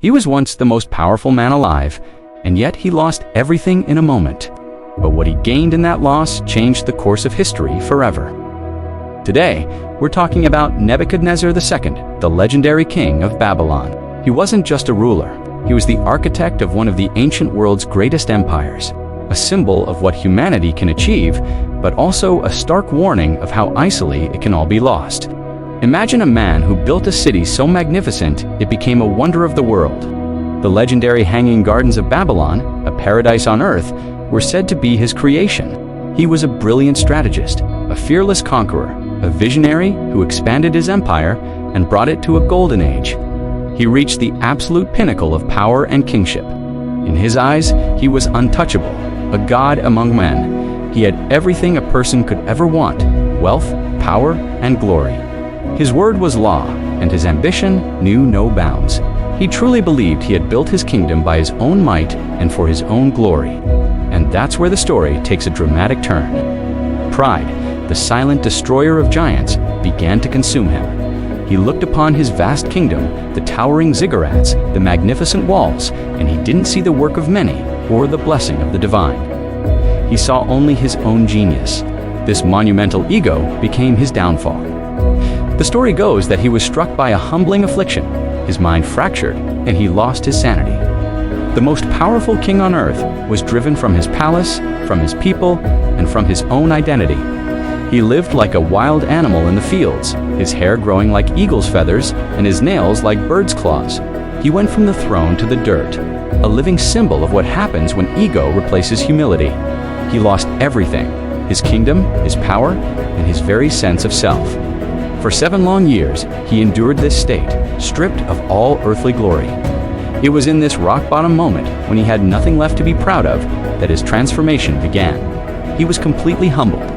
He was once the most powerful man alive, and yet he lost everything in a moment. But what he gained in that loss changed the course of history forever. Today, we're talking about Nebuchadnezzar II, the legendary king of Babylon. He wasn't just a ruler. He was the architect of one of the ancient world's greatest empires, a symbol of what humanity can achieve, but also a stark warning of how easily it can all be lost. Imagine a man who built a city so magnificent it became a wonder of the world. The legendary Hanging Gardens of Babylon, a paradise on earth, were said to be his creation. He was a brilliant strategist, a fearless conqueror, a visionary who expanded his empire and brought it to a golden age. He reached the absolute pinnacle of power and kingship. In his eyes, he was untouchable, a god among men. He had everything a person could ever want: wealth, power, and glory. His word was law, and his ambition knew no bounds. He truly believed he had built his kingdom by his own might and for his own glory. And that's where the story takes a dramatic turn. Pride, the silent destroyer of giants, began to consume him. He looked upon his vast kingdom, the towering ziggurats, the magnificent walls, and he didn't see the work of many or the blessing of the divine. He saw only his own genius. This monumental ego became his downfall. The story goes that he was struck by a humbling affliction. His mind fractured, and he lost his sanity. The most powerful king on earth was driven from his palace, from his people, and from his own identity. He lived like a wild animal in the fields, his hair growing like eagle's feathers and his nails like bird's claws. He went from the throne to the dirt, a living symbol of what happens when ego replaces humility. He lost everything: his kingdom, his power, and his very sense of self. For 7 long years, he endured this state, stripped of all earthly glory. It was in this rock-bottom moment, when he had nothing left to be proud of, that his transformation began. He was completely humbled.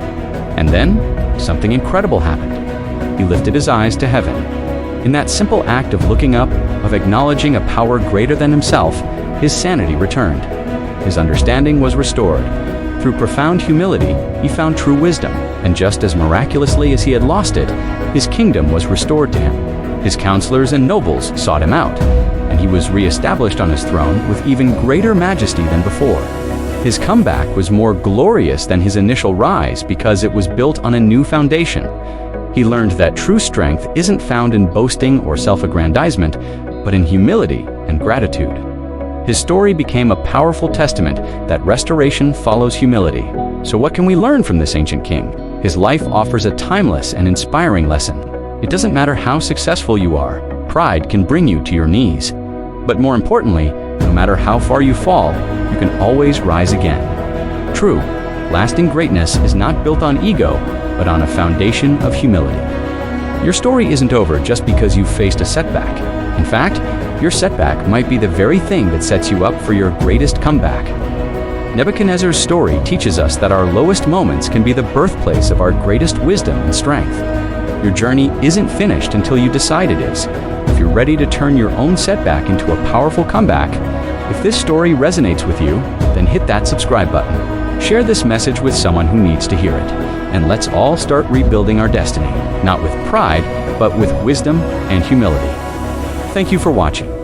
And then, something incredible happened. He lifted his eyes to heaven. In that simple act of looking up, of acknowledging a power greater than himself, his sanity returned. His understanding was restored. Through profound humility, he found true wisdom, and just as miraculously as he had lost it, his kingdom was restored to him. His counselors and nobles sought him out, and he was re-established on his throne with even greater majesty than before. His comeback was more glorious than his initial rise because it was built on a new foundation. He learned that true strength isn't found in boasting or self-aggrandizement, but in humility and gratitude. His story became a powerful testament that restoration follows humility. So what can we learn from this ancient king? His life offers a timeless and inspiring lesson. It doesn't matter how successful you are, pride can bring you to your knees. But more importantly, no matter how far you fall, you can always rise again. True, lasting greatness is not built on ego, but on a foundation of humility. Your story isn't over just because you've faced a setback. In fact, your setback might be the very thing that sets you up for your greatest comeback. Nebuchadnezzar's story teaches us that our lowest moments can be the birthplace of our greatest wisdom and strength. Your journey isn't finished until you decide it is. If you're ready to turn your own setback into a powerful comeback, if this story resonates with you, then hit that subscribe button. Share this message with someone who needs to hear it. And let's all start rebuilding our destiny, not with pride, but with wisdom and humility. Thank you for watching.